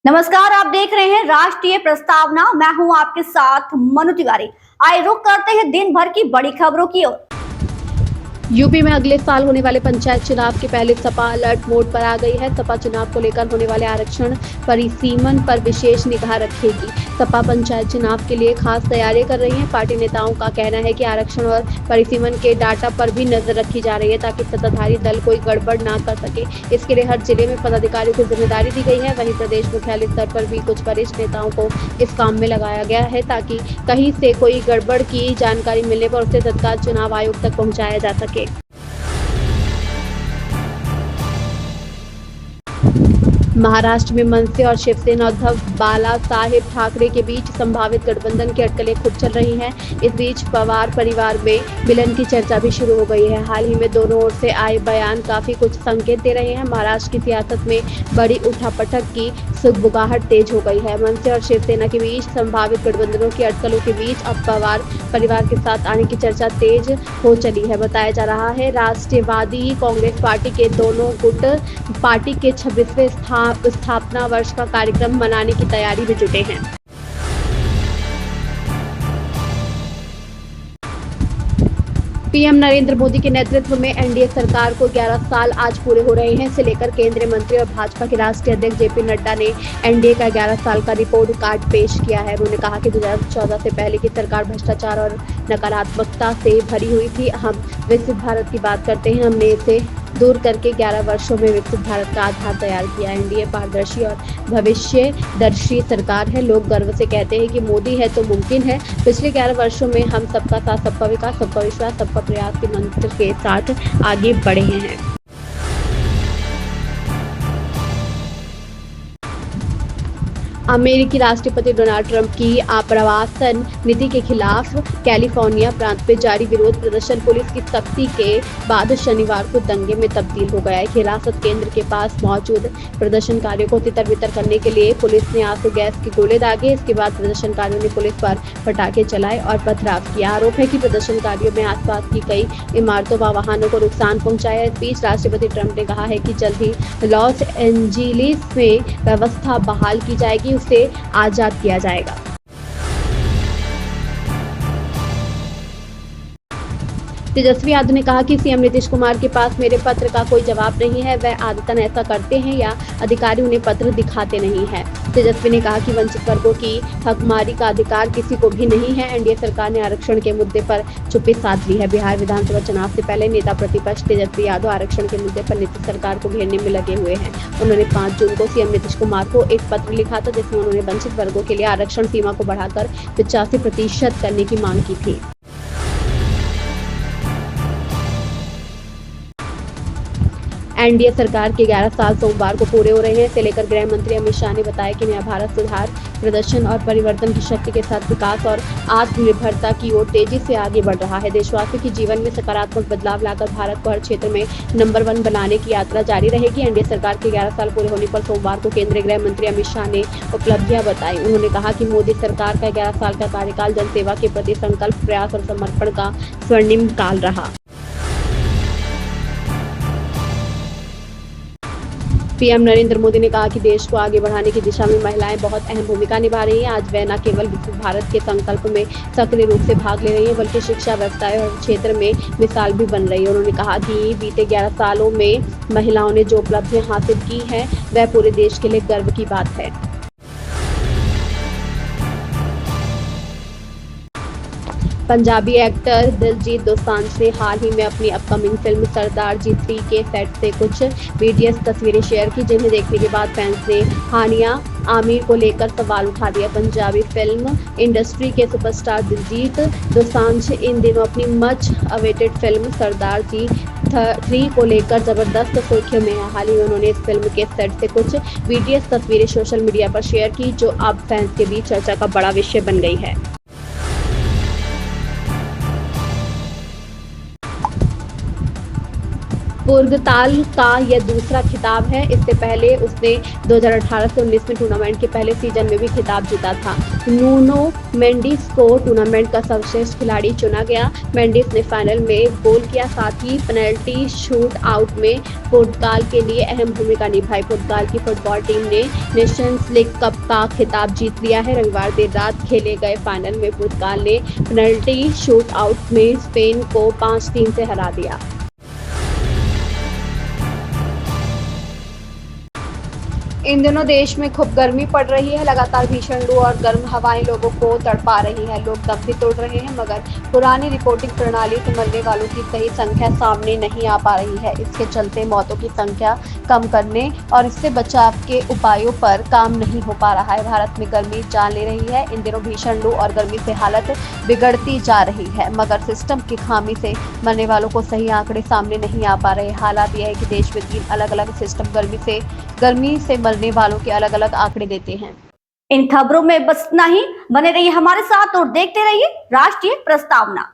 नमस्कार, आप देख रहे हैं राष्ट्रीय प्रस्तावना। मैं हूं आपके साथ मनु तिवारी। आइए रुक करते हैं दिन भर की बड़ी खबरों की ओर। यूपी में अगले साल होने वाले पंचायत चुनाव के पहले सपा अलर्ट मोड पर आ गई है। सपा चुनाव को लेकर होने वाले आरक्षण परिसीमन पर विशेष निगाह रखेगी। सपा पंचायत चुनाव के लिए खास तैयारियां कर रही है। पार्टी नेताओं का कहना है कि आरक्षण और परिसीमन के डाटा पर भी नजर रखी जा रही है ताकि सत्ताधारी दल कोई गड़बड़ ना कर सके। इसके लिए हर जिले में पदाधिकारियों को जिम्मेदारी दी गई है। वहीं प्रदेश मुख्यालय स्तर पर भी कुछ वरिष्ठ नेताओं को इस काम में लगाया गया है ताकि कहीं से कोई गड़बड़ की जानकारी मिलने पर उसे तत्काल चुनाव आयोग तक पहुंचाया जा सके। महाराष्ट्र में मनसे और शिवसेना उद्धव बाला साहेब ठाकरे के बीच संभावित गठबंधन की अटकलें खूब चल रही हैं। इस बीच पवार परिवार में विलन की चर्चा भी शुरू हो गई है। हाल ही में दोनों ओर से आए बयान काफी कुछ संकेत दे रहे हैं। महाराष्ट्र की सियासत में बड़ी उठापटक की सुगबुगाहट तेज हो गई है। मनसे और शिवसेना के बीच संभावित गठबंधनों की अटकलों के बीच अब पवार परिवार के साथ आने की चर्चा तेज हो चली है। बताया जा रहा है राष्ट्रवादी कांग्रेस पार्टी के दोनों गुट पार्टी के 26वें स्थापना वर्ष का कार्यक्रम मनाने की तैयारी में जुटे हैं। पीएम नरेंद्र मोदी के नेतृत्व में एनडीए सरकार को 11 साल आज पूरे हो रहे हैं। इसे लेकर केंद्रीय मंत्री और भाजपा के राष्ट्रीय अध्यक्ष जेपी नड्डा ने एनडीए का 11 साल का रिपोर्ट कार्ड पेश किया है। उन्होंने कहा कि 2014 से पहले की सरकार भ्रष्टाचार और नकारात्मकता से भरी हुई थी। हम विकसित भारत की बात करते हैं, हमने इसे दूर करके 11 वर्षों में विकसित भारत का आधार तैयार किया। एनडीए पारदर्शी और भविष्यदर्शी सरकार है। लोग गर्व से कहते हैं कि मोदी है तो मुमकिन है। पिछले 11 वर्षों में हम सबका साथ, सबका विकास, सबका विश्वास, सबका प्रयास के मंत्र के साथ आगे बढ़े हैं। अमेरिकी राष्ट्रपति डोनाल्ड ट्रंप की आप्रवासन नीति के खिलाफ कैलिफोर्निया प्रांत में जारी विरोध प्रदर्शन पुलिस की सख्ती के बाद शनिवार को दंगे में तब्दील हो गया है। हिरासत केंद्र के पास मौजूद प्रदर्शनकारियों को तितर बितर करने के लिए पुलिस ने आंसू गैस के गोले दागे। इसके बाद प्रदर्शनकारियों ने पुलिस पर पटाखे चलाए और पथराव किया। आरोप है कि प्रदर्शनकारियों में आसपास की कई इमारतों व वाहनों को नुकसान पहुंचाया। इस बीच राष्ट्रपति ट्रंप ने कहा है कि जल्द ही लॉस एंजिलिस में व्यवस्था बहाल की जाएगी, उसे आजाद किया जाएगा। तेजस्वी यादव ने कहा कि सीएम नीतीश कुमार के पास मेरे पत्र का कोई जवाब नहीं है। वह आदतन ऐसा करते हैं या अधिकारी उन्हें पत्र दिखाते नहीं है। तेजस्वी ने कहा कि वंचित वर्गों की हकमारी का अधिकार किसी को भी नहीं है। एनडीए सरकार ने आरक्षण के मुद्दे पर चुप्पी साध ली है। बिहार विधानसभा चुनाव से पहले नेता प्रतिपक्ष तेजस्वी यादव आरक्षण के मुद्दे पर नीतीश सरकार को घेरने में लगे हुए हैं। उन्होंने 5 जून को सीएम नीतीश कुमार को एक पत्र लिखा था जिसमें उन्होंने वंचित वर्गों के लिए आरक्षण सीमा को बढ़ाकर 85% करने की मांग की थी। एनडीए सरकार के 11 साल सोमवार को पूरे हो रहे हैं। इसे लेकर गृह मंत्री अमित शाह ने बताया कि नया भारत सुधार, प्रदर्शन और परिवर्तन की शक्ति के साथ विकास और आत्मनिर्भरता की ओर तेजी से आगे बढ़ रहा है। देशवासियों के जीवन में सकारात्मक बदलाव लाकर भारत को हर क्षेत्र में नंबर 1 बनाने की यात्रा जारी रहेगी। एनडीए सरकार के 11 साल पूरे होने पर सोमवार को केंद्रीय गृह मंत्री अमित शाह ने उपलब्धियां बताई। उन्होंने कहा कि मोदी सरकार का 11 साल का कार्यकाल जनसेवा के प्रति संकल्प, प्रयास और समर्पण का स्वर्णिम काल रहा। पीएम नरेंद्र मोदी ने कहा कि देश को आगे बढ़ाने की दिशा में महिलाएं बहुत अहम भूमिका निभा रही हैं। आज वे न केवल विकसित भारत के संकल्प में सक्रिय रूप से भाग ले रही हैं बल्कि शिक्षा, व्यवसाय और क्षेत्र में मिसाल भी बन रही है। उन्होंने कहा कि बीते 11 सालों में महिलाओं ने जो उपलब्धियां हासिल की हैं वह पूरे देश के लिए गर्व की बात है। पंजाबी एक्टर दिलजीत दोसांझ ने हाल ही में अपनी अपकमिंग फिल्म सरदार जी 3 के सेट से कुछ वीडियोस तस्वीरें शेयर की, जिन्हें देखने के बाद फैंस ने हानिया आमिर को लेकर सवाल उठा दिया। पंजाबी फिल्म इंडस्ट्री के सुपरस्टार दिलजीत दोसांझ इन दिनों अपनी मच अवेटेड फिल्म सरदार जी 3 को लेकर जबरदस्त सुर्खियों में है। हाल ही में उन्होंने इस फिल्म के सेट से कुछ वीडियोस तस्वीरें सोशल मीडिया पर शेयर की, जो अब फैंस के बीच चर्चा का बड़ा विषय बन गई है। पुर्तगाल का यह दूसरा खिताब है। इससे पहले उसने 2018 से 19 में टूर्नामेंट के पहले सीजन में भी खिताब जीता था। नुनो मेंडिस को टूर्नामेंट का सर्वश्रेष्ठ खिलाड़ी चुना गया। मेंडिस ने फाइनल में एक गोल किया, साथ ही पेनल्टी शूट आउट में पुर्तगाल के लिए अहम भूमिका निभाई। पुर्तगाल की फुटबॉल टीम ने नेशंस लीग कप का खिताब जीत लिया है। रविवार देर रात खेले गए फाइनल में पुर्तगाल ने पेनल्टी शूट आउट में स्पेन को 5-3 से हरा दिया। इन दिनों देश में खूब गर्मी पड़ रही है। लगातार भीषण लू और गर्म हवाएं लोगों को तड़पा रही हैं। लोग दम भी तोड़ रहे हैं, मगर पुरानी रिपोर्टिंग प्रणाली से मरने वालों की सही संख्या सामने नहीं आ पा रही है। इसके चलते मौतों की संख्या कम करने और इससे बचाव के उपायों पर काम नहीं हो पा रहा है। भारत में गर्मी जान ले रही है। इन दिनों भीषण लू और गर्मी से हालत बिगड़ती जा रही है, मगर सिस्टम की खामी से मरने वालों को सही आंकड़े सामने नहीं आ पा रहे। हालात यह है कि देश में 3 अलग-अलग सिस्टम गर्मी से मरने वालों के अलग-अलग आंकड़े देते हैं। इन खबरों में बस इतना ही। बने रहिए हमारे साथ और देखते रहिए राष्ट्रीय प्रस्तावना।